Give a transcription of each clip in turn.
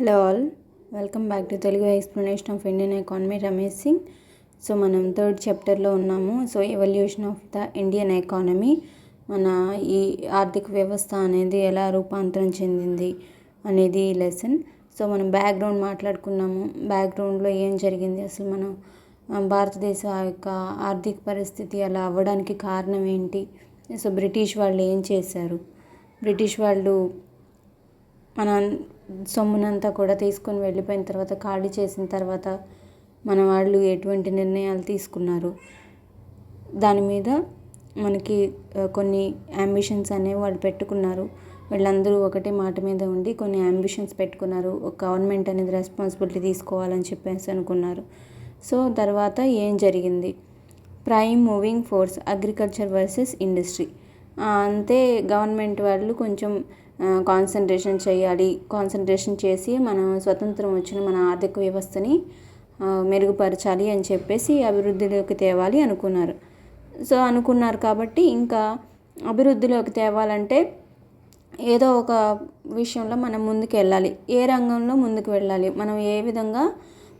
Hello all, welcome back to Telugu explanation of Indian economy Ramesh Singh. So మనం third చాప్టర్లో ఉన్నాము. So evolution of the Indian economy, మన ఈ ఆర్థిక వ్యవస్థ అనేది ఎలా రూపాంతరం చెందింది అనేది లెసన్. సో మనం బ్యాక్గ్రౌండ్ మాట్లాడుకున్నాము. బ్యాక్గ్రౌండ్లో ఏం జరిగింది, అసలు మనం భారతదేశ యొక్క ఆర్థిక పరిస్థితి అలా అవ్వడానికి కారణం ఏంటి, సో బ్రిటిష్ వాళ్ళు ఏం చేశారు, బ్రిటిష్ వాళ్ళు మన సొమ్మునంతా కూడా తీసుకొని వెళ్ళిపోయిన తర్వాత, ఖాళీ చేసిన తర్వాత మన వాళ్ళు ఎటువంటి నిర్ణయాలు తీసుకున్నారు, దాని మీద మనకి కొన్ని అంబిషన్స్ అనేవి వాళ్ళు పెట్టుకున్నారు. వీళ్ళందరూ ఒకటే మాట మీద ఉండి కొన్ని అంబిషన్స్ పెట్టుకున్నారు. ఒక గవర్నమెంట్ అనేది రెస్పాన్సిబిలిటీ తీసుకోవాలని చెప్పేసి అనుకున్నారు. సో తర్వాత ఏం జరిగింది, prime moving force agriculture versus industry. అంతే, గవర్నమెంట్ వాళ్ళు కొంచెం కాన్సన్ట్రేషన్ చేసి మన స్వతంత్రం వచ్చిన మన ఆర్థిక వ్యవస్థని మెరుగుపరచాలి అని చెప్పేసి అభివృద్ధిలోకి తేవాలి అనుకున్నారు. సో అనుకున్నారు కాబట్టి ఇంకా అభివృద్ధిలోకి తేవాలంటే ఏదో ఒక విషయంలో మనం ముందుకు వెళ్ళాలి. ఏ రంగంలో ముందుకు వెళ్ళాలి, మనం ఏ విధంగా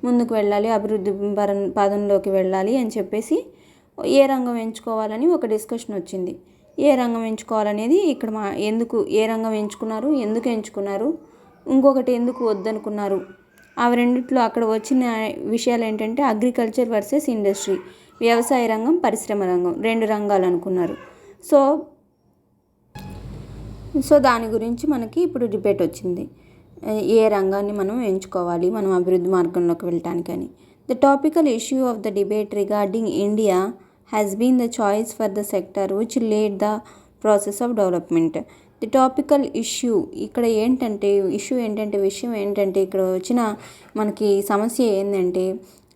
ముందుకు వెళ్ళాలి, అభివృద్ధి పదంలోకి వెళ్ళాలి అని చెప్పేసి ఏ రంగం ఎంచుకోవాలని ఒక డిస్కషన్ వచ్చింది. ఏ రంగం ఎంచుకోవాలనేది ఇక్కడ ఏ రంగం ఎంచుకున్నారు, ఎందుకు ఎంచుకున్నారు, ఇంకొకటి ఎందుకు వద్దనుకున్నారు, అవి రెండిట్లో అక్కడ వచ్చిన విషయాలు ఏంటంటే అగ్రికల్చర్ వర్సెస్ ఇండస్ట్రీ, వ్యవసాయ రంగం, పరిశ్రమ రంగం, రెండు రంగాలు అనుకున్నారు. సో దాని గురించి మనకి ఇప్పుడు డిబేట్ వచ్చింది, ఏ రంగాన్ని మనం ఎంచుకోవాలి మనం అభివృద్ధి మార్గంలోకి వెళ్ళటానికని. The topical issue of the debate regarding India has been the choice for the sector which led the process of development. The topical issue ఇక్కడ విషయం ఏంటంటే ఇక్కడ వచ్చిన మనకి సమస్య ఏంటంటే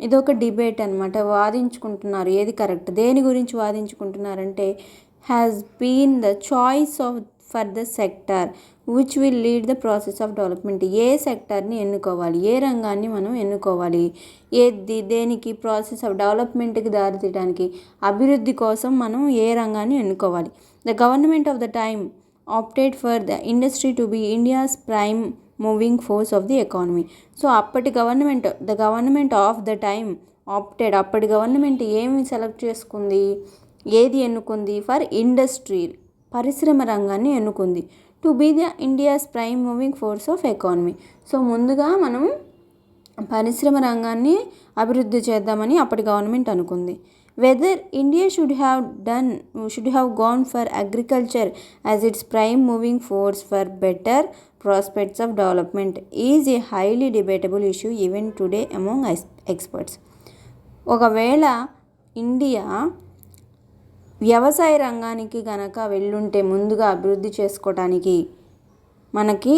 ఇదొక డిబేట్ అనమాట. వాదించుకుంటున్నారు ఏది కరెక్ట్, దేని గురించి వాదించుకుంటున్నారంటే has been the choice of for the sector which will lead the process of development. ఏ సెక్టర్ని ఎన్నుకోవాలి, ఏ రంగాన్ని మనం ఎన్నుకోవాలి, దేనికి ప్రాసెస్ ఆఫ్ డెవలప్మెంట్కి దారితీయడానికి, అభివృద్ధి కోసం మనం ఏ రంగాన్ని ఎన్నుకోవాలి. The government of the time opted for the industry to be India's prime moving force of the economy. So అప్పటి government of the time opted, అప్పటి గవర్నమెంట్ ఏమి సెలెక్ట్ చేసుకుంది, ఏది ఎన్నుకుంది, ఫర్ ఇండస్ట్రీ, పరిశ్రమ రంగాన్ని ఎన్నుకుంది, టు బీ ద ఇండియాస్ ప్రైమ్ మూవింగ్ ఫోర్స్ ఆఫ్ ఎకానమీ. సో ముందుగా మనం పరిశ్రమ రంగాన్ని అభివృద్ధి చేద్దామని అప్పటి గవర్నమెంట్ అనుకుంది. Whether India should have gone for agriculture as its prime moving force for better prospects of development is a highly debatable issue even today among experts. ఒకవేళ ఇండియా వ్యవసాయ రంగానికి గనక వెళ్ళుంటే ముందుగా అభివృద్ధి చేసుకోవటానికి మనకి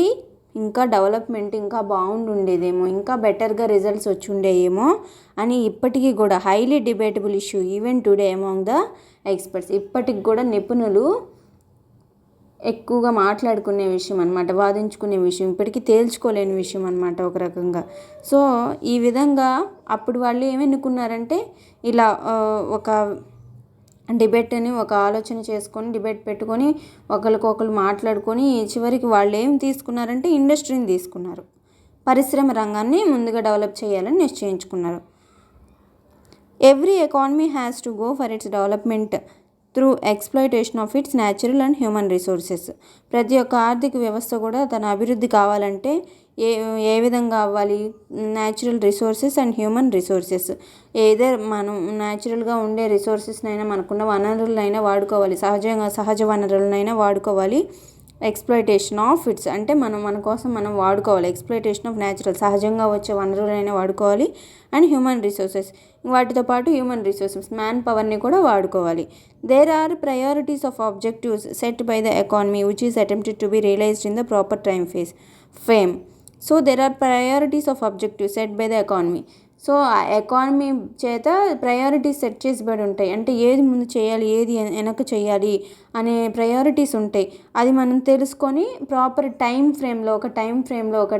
ఇంకా డెవలప్మెంట్ ఇంకా బాగుండేదేమో, ఇంకా బెటర్గా రిజల్ట్స్ వచ్చి ఉండేయేమో అని ఇప్పటికీ కూడా highly debatable issue even today among the experts. ఇప్పటికి కూడా నిపుణులు ఎక్కువగా మాట్లాడుకునే విషయం అనమాట, వాదించుకునే విషయం, ఇప్పటికీ తేల్చుకోలేని విషయం అనమాట ఒక రకంగా. సో ఈ విధంగా అప్పుడు వాళ్ళు ఏమనుకున్నారంటే ఇలా ఒక డిబేట్ని ఒక ఆలోచన చేసుకొని డిబేట్ పెట్టుకొని ఒకరికొకరు మాట్లాడుకొని చివరికి వాళ్ళు ఏం తీసుకున్నారంటే ఇండస్ట్రీని తీసుకున్నారు, పరిశ్రమ రంగాన్ని ముందుగా డెవలప్ చేయాలని నిశ్చయించుకున్నారు. Every economy has to go for its development through exploitation of its natural and human resources. ప్రతి ఒక్క ఆర్థిక వ్యవస్థ కూడా తన అభివృద్ధి కావాలంటే ఏ విధంగా అవ్వాలి, natural resources and human resources. Either మనం న్యాచురల్గా ఉండే రిసోర్సెస్నైనా మనకున్న వనరులనైనా వాడుకోవాలి, సహజ వనరులనైనా వాడుకోవాలి. ఎక్స్ప్లాయిటేషన్ ఆఫ్ ఇట్స్ అంటే మన కోసం మనం వాడుకోవాలి. ఎక్స్ప్లాయిటేషన్ ఆఫ్ న్యాచురల్, సహజంగా వచ్చే వనరులైనా వాడుకోవాలి. అండ్ హ్యూమన్ రిసోర్సెస్, వాటితో పాటు హ్యూమన్ రిసోర్సెస్ మ్యాన్ పవర్ని కూడా వాడుకోవాలి. There are priorities of objectives set by the economy which is attempted to be realised in the proper time frame. So there are priorities of objectives set by the economy. So ఆ economy చేత priorities set చేసిబడి ఉంటాయి, అంటే ఏది ముందు చేయాలి, ఏది వెనక చేయాలి అనే ప్రయారిటీస్ ఉంటాయి. అది మనం తెలుసుకొని ప్రాపర్ ఒక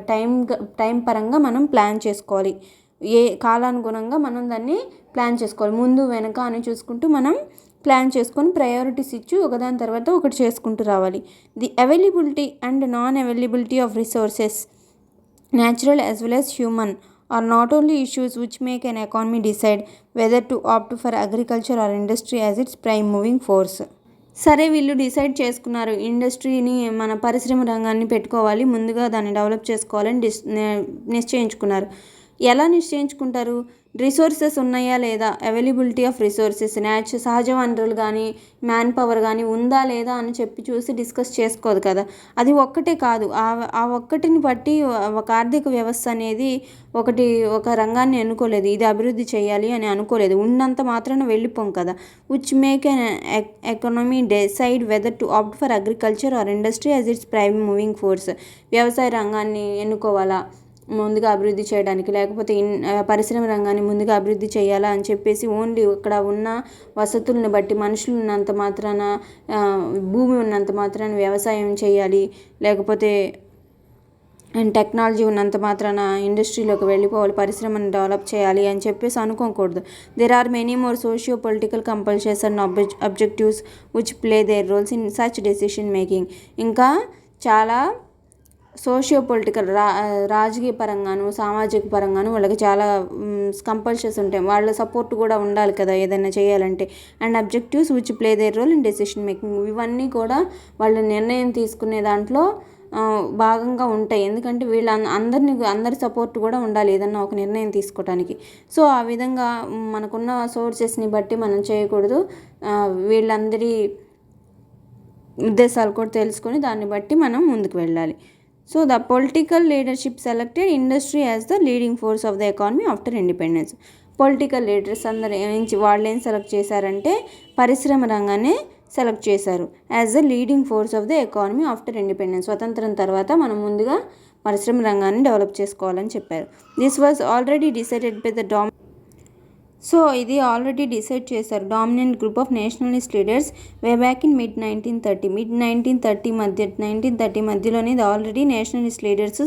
టైం పరంగా మనం ప్లాన్ చేసుకోవాలి. ఏ కాలానుగుణంగా మనం దాన్ని ప్లాన్ చేసుకోవాలి, ముందు వెనక అని చూసుకుంటూ మనం ప్లాన్ చేసుకొని ప్రయారిటీస్ ఇచ్చి ఒకదాని తర్వాత ఒకటి చేసుకుంటూ రావాలి. The availability and non availability of resources natural as well as human, are not only issues which make an economy decide whether to opt for agriculture or industry as its prime moving force. సరే వీళ్ళు decide చేసుకున్నారు ఇండస్ట్రీని మన పరిశ్రమ రంగాన్ని పెట్టుకోవాలి, ముందుగా దాన్ని డెవలప్ చేసుకోవాలని నిశ్చయించుకున్నారు. ఎలా నిశ్చయించుకుంటారు? రిసోర్సెస్ ఉన్నాయా లేదా, అవైలబిలిటీ ఆఫ్ రిసోర్సెస్, సహజ వనరులు కానీ మ్యాన్ పవర్ కానీ ఉందా లేదా అని చెప్పి చూసి డిస్కస్ చేసుకోదు కదా. అది ఒక్కటే కాదు, ఆ ఒక్కటిని బట్టి ఒక ఆర్థిక వ్యవస్థ అనేది ఒక రంగాన్ని ఎన్నుకోలేదు, ఇది అభివృద్ధి చేయాలి అని అనుకోలేదు. ఉన్నంత మాత్రాన వెళ్ళిపోం కదా. Which make an economy decide whether to opt for agriculture are industry as its prime moving force. వ్యవసాయ రంగాన్ని ఎన్నుకోవాలా ముందుగా అభివృద్ధి చేయడానికి, లేకపోతే పరిశ్రమ రంగాన్ని ముందుగా అభివృద్ధి చేయాలా అని చెప్పేసి ఓన్లీ ఇక్కడ ఉన్న వసతులను బట్టి, మనుషులు ఉన్నంత మాత్రాన, భూమి ఉన్నంత మాత్రాన వ్యవసాయం చేయాలి, లేకపోతే టెక్నాలజీ ఉన్నంత మాత్రాన ఇండస్ట్రీలోకి వెళ్ళిపోవాలి, పరిశ్రమను డెవలప్ చేయాలి అని చెప్పేసి అనుకోకూడదు. There are many more socio political compulsions and objectives which play their roles in such decision making. ఇంకా చాలా సోషియో పొలిటికల్ రాజకీయ పరంగాను సామాజిక పరంగాను వాళ్ళకి చాలా కంపల్షన్స్ ఉంటాయి, వాళ్ళ సపోర్ట్ కూడా ఉండాలి కదా ఏదైనా చేయాలంటే. And objectives which play their role in decision making, ఇవన్నీ కూడా వాళ్ళ నిర్ణయం తీసుకునే దాంట్లో భాగంగా ఉంటాయి. ఎందుకంటే అందరి సపోర్ట్ కూడా ఉండాలి ఏదన్నా ఒక నిర్ణయం తీసుకోవడానికి. సో ఆ విధంగా మనకున్న సోర్సెస్ని బట్టి మనం చేయకూడదు, వీళ్ళందరి ఉద్దేశాలు కూడా తెలుసుకొని దాన్ని బట్టి మనం ముందుకు వెళ్ళాలి. So the political leadership selected industry as the leading force of the economy after independence. Political leaders అందరూ వాళ్ళు ఏం సెలెక్ట్ చేశారంటే పరిశ్రమ రంగాన్ని సెలెక్ట్ చేశారు as the leading force of the economy after independence. స్వతంత్రం తర్వాత మనం ముందుగా పరిశ్రమ రంగాన్ని డెవలప్ చేసుకోవాలని చెప్పారు. This was already decided by the so ఇది ఆల్రెడీ డిసైడ్ చేశారు dominant group of Nationalist leaders way back in mid 1930 మధ్యలోనే ఇది ఆల్రెడీ నేషనలిస్ట్ లీడర్స్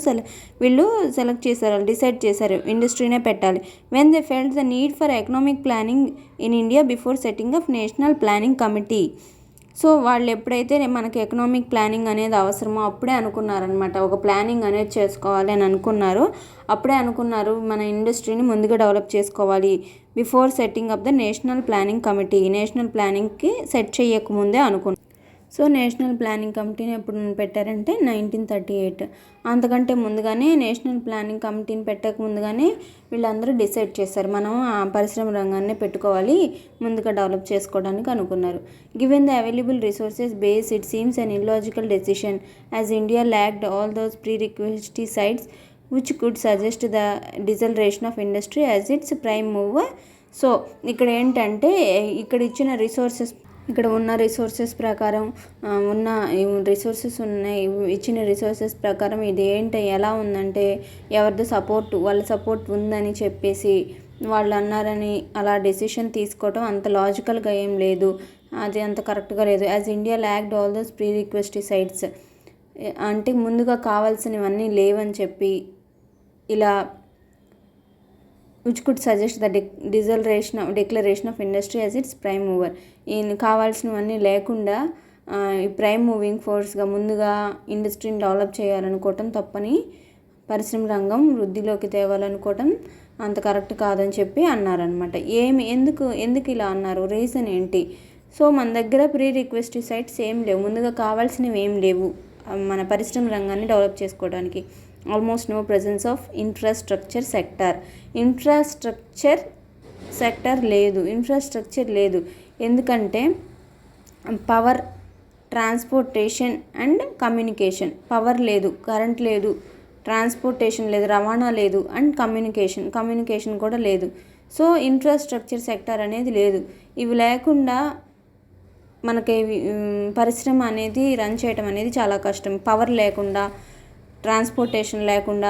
వీళ్ళు సెలెక్ట్ చేశారు, డిసైడ్ చేశారు ఇండస్ట్రీనే పెట్టాలి. When they felt the need for economic planning in India before setting off national planning committee. So వాళ్ళు ఎప్పుడైతే మనకి economic planning అనేది అవసరమో అప్పుడే అనుకున్నారనమాట, ఒక ప్లానింగ్ అనేది చేసుకోవాలి అని అనుకున్నారు. అప్పుడే అనుకున్నారు మన ఇండస్ట్రీని ముందుగా డెవలప్ చేసుకోవాలి before setting up the national planning committee. National ప్లానింగ్కి సెట్ చేయకముందే అనుకున్నారు. సో నేషనల్ ప్లానింగ్ కమిటీని ఎప్పుడు పెట్టారంటే 1938. అంతకంటే ముందుగానే నేషనల్ ప్లానింగ్ కమిటీని పెట్టక ముందుగానే వీళ్ళందరూ డిసైడ్ చేశారు మనం ఆ పరిశ్రమ రంగాన్ని పెట్టుకోవాలి, ముందుగా డెవలప్ చేసుకోవడానికి అనుకున్నారు. Given the available resources base it seems an illogical decision as India lacked all those prerequisites which could suggest the deceleration of industry as its prime mover. So ఇక్కడ ఏంటంటే ఇక్కడ ఉన్న resources ప్రకారం ఇచ్చిన resources ప్రకారం ఇది ఎలా ఉందంటే వాళ్ళ సపోర్ట్ ఉందని చెప్పేసి వాళ్ళు అన్నారని అలా డెసిషన్ తీసుకోవడం అంత లాజికల్గా ఏం లేదు, అది అంత కరెక్ట్గా లేదు. As India lacked all those prerequisites అంటే ముందుగా కావాల్సినవన్నీ లేవని చెప్పి ఇలా which could suggest the declaration of industry as its prime mover. కావాల్సినవన్నీ లేకుండా ఈ ప్రైమ్ మూవింగ్ ఫోర్స్గా ముందుగా ఇండస్ట్రీని డెవలప్ చేయాలనుకోవటం తప్పని, పరిశ్రమ రంగం వృద్ధిలోకి తేవాలనుకోవటం అంత కరెక్ట్ కాదని చెప్పి అన్నారనమాట. ఎందుకు ఇలా అన్నారు, రీజన్ ఏంటి? సో మన దగ్గర ప్రీ రిక్వెస్ట్ సైట్స్ ఏం లేవు, ముందుగా కావాల్సినవి ఏం లేవు మన పరిశ్రమ రంగాన్ని డెవలప్ చేసుకోవడానికి. Almost no presence of infrastructure లేదు. ఎందుకంటే power, transportation and communication. Power లేదు, కరెంట్ లేదు, ట్రాన్స్పోర్టేషన్ లేదు, రవాణా లేదు, అండ్ కమ్యూనికేషన్ కూడా లేదు. సో ఇన్ఫ్రాస్ట్రక్చర్ సెక్టర్ అనేది లేదు. ఇవి లేకుండా మనకి పరిశ్రమ అనేది రన్ చేయటం అనేది చాలా కష్టం. పవర్ లేకుండా, ట్రాన్స్పోర్టేషన్ లేకుండా,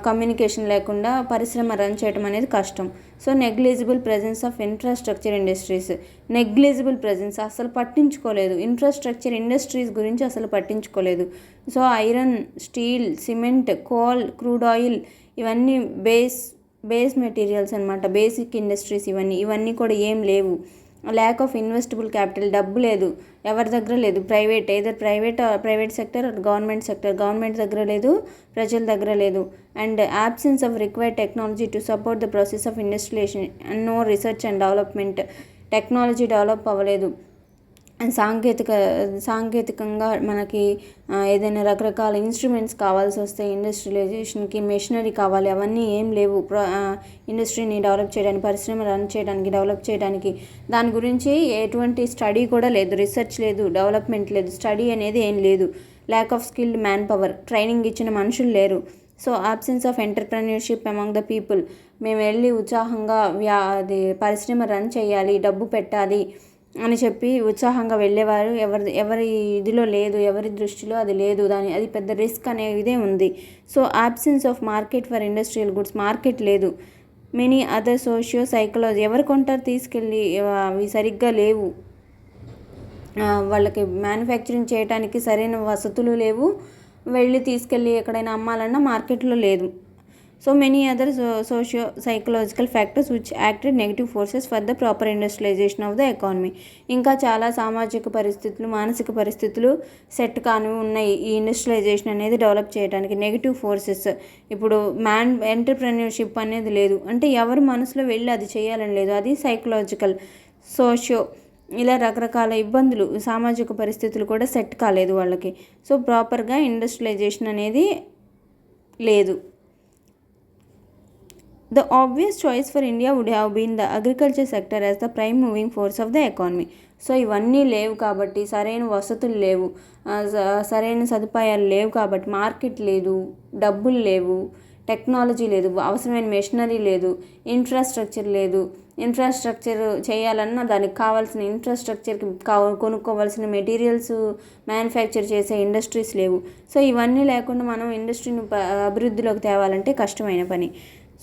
కమ్యూనికేషన్ లేకుండా పరిశ్రమ రన్ చేయడం అనేది కష్టం. So negligible presence of infrastructure industries, అసలు పట్టించుకోలేదు, ఇన్ఫ్రాస్ట్రక్చర్ ఇండస్ట్రీస్ గురించి అసలు పట్టించుకోలేదు. So iron, steel, cement, coal, crude oil ఇవన్నీ బేస్ మెటీరియల్స్ అనమాట, బేసిక్ ఇండస్ట్రీస్ ఇవన్నీ కూడా ఏం లేవు. ల్యాక్ ఆఫ్ ఇన్వెస్టబుల్ క్యాపిటల్, డబ్బు లేదు, ఎవరి దగ్గర లేదు, ప్రైవేట్ సెక్టర్ గవర్నమెంట్ దగ్గర లేదు, ప్రజల దగ్గర లేదు. And absence of required technology to support the process of industrialisation and no research and development, technology develop అవ్వలేదు. అండ్ సాంకేతికంగా మనకి ఏదైనా రకరకాల ఇన్స్ట్రుమెంట్స్ కావాల్సి వస్తే ఇండస్ట్రియలైజేషన్కి మెషినరీ కావాలి, అవన్నీ ఏం లేవు. ఇండస్ట్రీని డెవలప్ చేయడానికి, పరిశ్రమ రన్ చేయడానికి, డెవలప్ చేయడానికి దాని గురించి ఎటువంటి స్టడీ కూడా లేదు, రీసెర్చ్ లేదు, డెవలప్మెంట్ లేదు, స్టడీ అనేది ఏం లేదు. Lack of skilled man power, training ఇచ్చిన మనుషులు లేరు. So absence of entrepreneurship among the people, మేము వెళ్ళి ఉత్సాహంగా అది పరిశ్రమ రన్ చేయాలి, డబ్బు పెట్టాలి అని చెప్పి ఉత్సాహంగా వెళ్ళేవారు ఎవరి ఇదిలో లేదు, ఎవరి దృష్టిలో అది లేదు, అది పెద్ద రిస్క్ అనే ఇదే ఉంది. So absence of market for industrial goods, market లేదు. మెనీ అదర్ సోషియో సైకలాజీ, ఎవరు కొంటారు తీసుకెళ్ళి, అవి సరిగ్గా లేవు, వాళ్ళకి మ్యానుఫ్యాక్చరింగ్ చేయడానికి సరైన వసతులు లేవు, వెళ్ళి తీసుకెళ్ళి ఎక్కడైనా అమ్మాలన్నా మార్కెట్లో లేదు. So many other socio psychological factors which acted negative forces for the proper industrialisation of the economy. ఇంకా చాలా సామాజిక పరిస్థితులు, మానసిక పరిస్థితులు సెట్ కాని ఉన్నాయి ఈ ఇండస్ట్రియలైజేషన్ అనేది డెవలప్ చేయడానికి. నెగిటివ్ ఫోర్సెస్, ఇప్పుడు ఎంటర్ప్రెన్యూర్షిప్ అనేది లేదు, అంటే ఎవరు మనసులో వెళ్ళి అది చేయాలని లేదు, అది సైకలాజికల్, సోషియో, ఇలా రకరకాల ఇబ్బందులు, సామాజిక పరిస్థితులు కూడా సెట్ కాలేదు వాళ్ళకి. సో ప్రాపర్గా ఇండస్ట్రియలైజేషన్ అనేది లేదు. The obvious choice for India would have been the agriculture sector as the prime moving force of the economy. So ఇవన్నీ లేవు కాబట్టి, సరైన వసతులు లేవు, సరైన సదుపాయాలు లేవు కాబట్టి, మార్కెట్ లేదు, డబ్బులు లేవు, టెక్నాలజీ లేదు, అవసరమైన మెషినరీ లేదు, ఇన్ఫ్రాస్ట్రక్చర్ లేదు. ఇన్ఫ్రాస్ట్రక్చర్ చేయాలన్నా దానికి కావాల్సిన ఇన్ఫ్రాస్ట్రక్చర్కి కొనుక్కోవాల్సిన మెటీరియల్స్, మ్యానుఫ్యాక్చర్ చేసే ఇండస్ట్రీస్ లేవు. సో ఇవన్నీ లేకుండా మనం ఇండస్ట్రీని అభివృద్ధిలోకి తేవాలంటే కష్టమైన పని.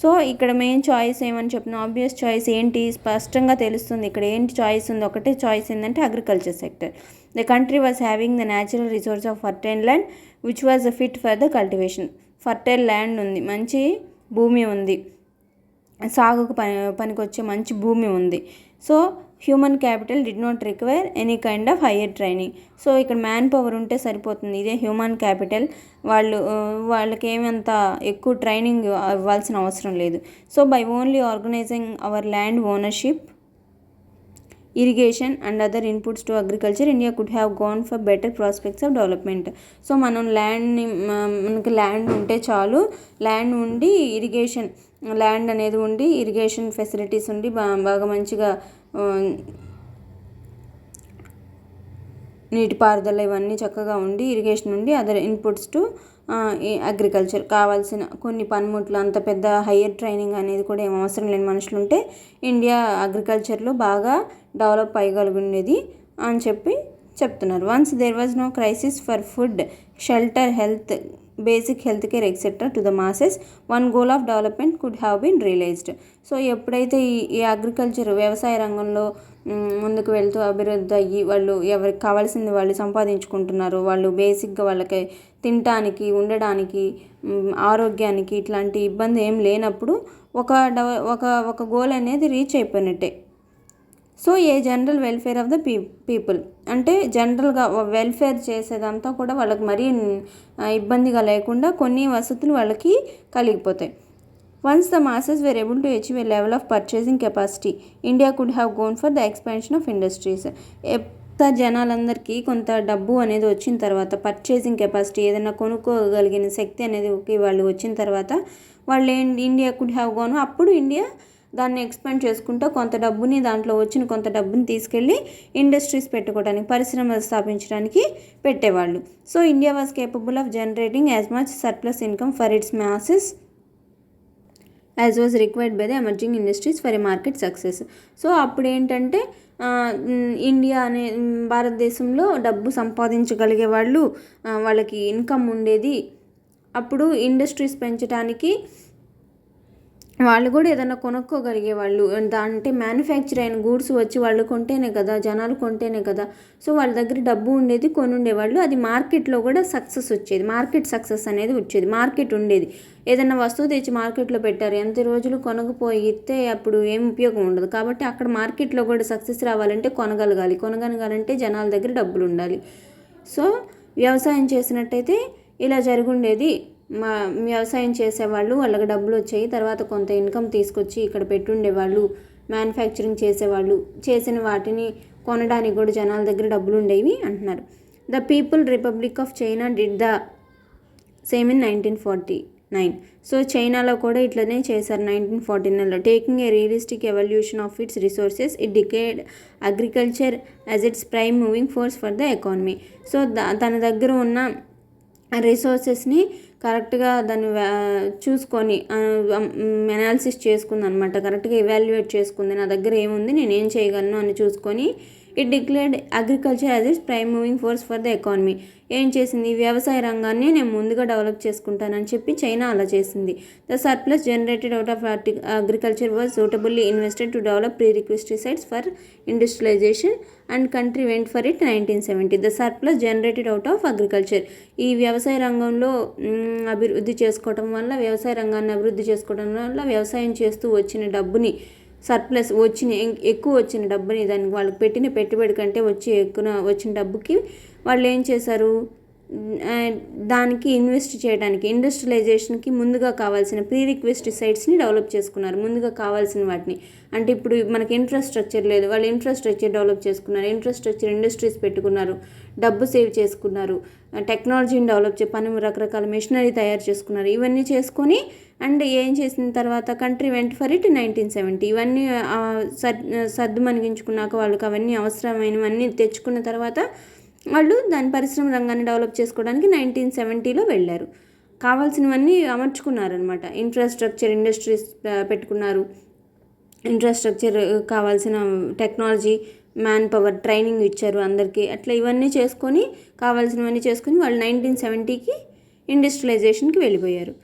సో ఇక్కడ మెయిన్ చాయిస్ ఏమని చెప్తున్నాం, ఆబ్వియస్ చాయిస్ ఏంటి, స్పష్టంగా తెలుస్తుంది ఇక్కడ ఏంటి చాయిస్ ఉంది. ఒకటే చాయిస్ ఏంటంటే agriculture sector. The country was having the natural resource of fertile land which was fit for the cultivation. Fertile land ఉంది, మంచి భూమి ఉంది, సాగుకు పనికొచ్చే మంచి భూమి ఉంది. So human capital did not require any kind of higher training. So ఇక్కడ మ్యాన్ పవర్ ఉంటే సరిపోతుంది, ఇదే హ్యూమన్ క్యాపిటల్, వాళ్ళకి ఏమంత ఎక్కువ ట్రైనింగ్ ఇవ్వాల్సిన అవసరం లేదు. So by only organising our land ownership, irrigation and other inputs to agriculture, India could have gone for better prospects of development. So మనకి ల్యాండ్ ఉంటే చాలు, ల్యాండ్ ఉండి ఇరిగేషన్, ల్యాండ్ అనేది ఉండి ఇరిగేషన్ ఫెసిలిటీస్ ఉండి బాగా మంచిగా నీటిపారుదల ఇవన్నీ చక్కగా ఉండి, ఇరిగేషన్ ఉండి, అదర్ ఇన్పుట్స్ టు అగ్రికల్చర్, కావాల్సిన కొన్ని పనిముట్లు, అంత పెద్ద హయ్యర్ ట్రైనింగ్ అనేది కూడా ఏం అవసరం లేని మనుషులు ఉంటే ఇండియా అగ్రికల్చర్లో బాగా డెవలప్ అయ్యగలిగినది అని చెప్తున్నారు. Once there was no crisis for food, shelter, health, basic health care etcetera to the masses, one goal of development could have been realised. So ఎప్పుడైతే ఈ అగ్రికల్చర్, వ్యవసాయ రంగంలో ముందుకు వెళ్తూ అభివృద్ధి అయ్యి వాళ్ళు ఎవరికి కావాల్సింది వాళ్ళు సంపాదించుకుంటున్నారు, వాళ్ళు బేసిక్గా వాళ్ళకి తినటానికి, ఉండడానికి, ఆరోగ్యానికి ఇట్లాంటి ఇబ్బంది ఏం లేనప్పుడు ఒక గోల్ అనేది రీచ్ అయిపోయినట్టే. So A general welfare of the people, అంటే జనరల్గా వెల్ఫేర్ చేసేదంతా కూడా వాళ్ళకి మరీ ఇబ్బందిగా లేకుండా కొన్ని వసతులు వాళ్ళకి కలిగిపోతాయి. Once the masses were able to achieve a level of purchasing capacity, India could have gone for the expansion of industries. జనాలందరికీ కొంత డబ్బు అనేది వచ్చిన తర్వాత, పర్చేసింగ్ కెపాసిటీ, ఏదైనా కొనుక్కోగలిగిన శక్తి అనేది వాళ్ళు వచ్చిన తర్వాత వాళ్ళు ఇండియా కుడ్ హ్యావ్ గోన్, అప్పుడు ఇండియా దాన్ని ఎక్స్పాండ్ చేసుకుంటూ దాంట్లో వచ్చిన కొంత డబ్బుని తీసుకెళ్ళి ఇండస్ట్రీస్ పెట్టుకోవడానికి, పరిశ్రమలు స్థాపించడానికి పెట్టేవాళ్ళు. So India was capable of generating as much surplus income for it's masses as was required by the emerging industries for a market success. So అప్పుడు ఏంటంటే ఇండియా అనే భారతదేశంలో డబ్బు సంపాదించగలిగే వాళ్ళు, వాళ్ళకి ఇన్కమ్ ఉండేది. అప్పుడు ఇండస్ట్రీస్ పెంచడానికి వాళ్ళు కూడా ఏదైనా కొనుక్కోగలిగే వాళ్ళు అంటే మ్యానుఫ్యాక్చర్ అయిన గూడ్స్ వచ్చి వాళ్ళు కొంటేనే కదా, జనాలు కొంటేనే కదా. సో వాళ్ళ దగ్గర డబ్బు ఉండేది, కొనుండేవాళ్ళు. అది మార్కెట్లో కూడా సక్సెస్ వచ్చేది, మార్కెట్ సక్సెస్ అనేది వచ్చేది, మార్కెట్ ఉండేది. ఏదైనా వస్తువు తెచ్చి మార్కెట్లో పెట్టారు, ఎంత రోజులు కొనకపోయితే అప్పుడు ఏం ఉపయోగం ఉండదు. కాబట్టి అక్కడ మార్కెట్లో కూడా సక్సెస్ రావాలంటే కొనగలగాలంటే జనాల దగ్గర డబ్బులు ఉండాలి. సో వ్యవసాయం చేసినట్టయితే ఇలా జరుగుండేది. వ్యవసాయం చేసేవాళ్ళు, వాళ్ళకి డబ్బులు వచ్చాయి, తర్వాత కొంత ఇన్కమ్ తీసుకొచ్చి ఇక్కడ పెట్టుండేవాళ్ళు. మ్యానుఫ్యాక్చరింగ్ చేసేవాళ్ళు, చేసిన వాటిని కొనడానికి కూడా జనాల దగ్గర డబ్బులు ఉండేవి అంటున్నారు. The people republic of China did the same in 1949. So చైనాలో కూడా ఇట్లనే చేశారు 1949లో. Taking a realistic evaluation of its resources, it decided agriculture as its prime moving force for the economy. So తన దగ్గర ఉన్న రిసోర్సెస్ని కరెక్ట్గా దాన్ని చూసుకొని అనాలిసిస్ చేసుకుంది అనమాట. కరెక్ట్గా ఎవాల్యుయేట్ చేసుకుంది, నా దగ్గర ఏముంది, నేను ఏం చేయగలను అని చూసుకొని it declared agriculture as its prime moving force for the economy. ఏం చేసింది, వ్యవసాయ రంగాన్ని నేను ముందుగా డెవలప్ చేసుకుంటానని చెప్పి చైనా అలా చేసింది. The surplus generated out of agriculture was suitably invested to develop prerequisites for industrialization and country went for it 1970. The surplus generated out of agriculture. ఈ వ్యవసాయ రంగంలో అభివృద్ధి చేసుకోవడం వల్ల, వ్యవసాయ రంగాన్ని అభివృద్ధి చేసుకోవడం వల్ల వ్యవసాయం చేస్తూ వచ్చిన డబ్బుని, సర్ప్లస్ ఎక్కువ వచ్చిన డబ్బుని, దానికి వాళ్ళకి పెట్టిన పెట్టుబడి కంటే వచ్చిన డబ్బుకి వాళ్ళు ఏం చేశారు, దానికి ఇన్వెస్ట్ చేయడానికి, ఇండస్ట్రియలైజేషన్కి ముందుగా కావాల్సిన ప్రీ రిక్వెస్ట్ సైట్స్ని డెవలప్ చేసుకున్నారు. ముందుగా కావాల్సిన వాటిని, అంటే ఇప్పుడు మనకి ఇన్ఫ్రాస్ట్రక్చర్ లేదు, వాళ్ళు ఇన్ఫ్రాస్ట్రక్చర్ డెవలప్ చేసుకున్నారు, ఇన్ఫ్రాస్ట్రక్చర్ ఇండస్ట్రీస్ పెట్టుకున్నారు, డబ్బు సేవ్ చేసుకున్నారు, టెక్నాలజీని డెవలప్ రకరకాల మెషినరీ తయారు చేసుకున్నారు. ఇవన్నీ చేసుకొని అండ్ ఏం చేసిన తర్వాత కంట్రీ వెంట్ ఫర్ ఇట్ 1970. ఇవన్నీ సర్దు మనిగించుకున్నాక, వాళ్ళకి అవన్నీ అవసరమైనవన్నీ తెచ్చుకున్న తర్వాత వాళ్ళు దాని పరిశ్రమ రంగాన్ని డెవలప్ చేసుకోవడానికి 1970లో వెళ్ళారు. కావాల్సినవన్నీ అమర్చుకున్నారనమాట. ఇన్ఫ్రాస్ట్రక్చర్, ఇండస్ట్రీస్ పెట్టుకున్నారు, ఇన్ఫ్రాస్ట్రక్చర్ కావాల్సిన టెక్నాలజీ, మ్యాన్ పవర్, ట్రైనింగ్ ఇచ్చారు అందరికీ. అట్లా ఇవన్నీ చేసుకొని, కావాల్సినవన్నీ చేసుకొని వాళ్ళు 1970కి ఇండస్ట్రియలైజేషన్కి వెళ్ళిపోయారు.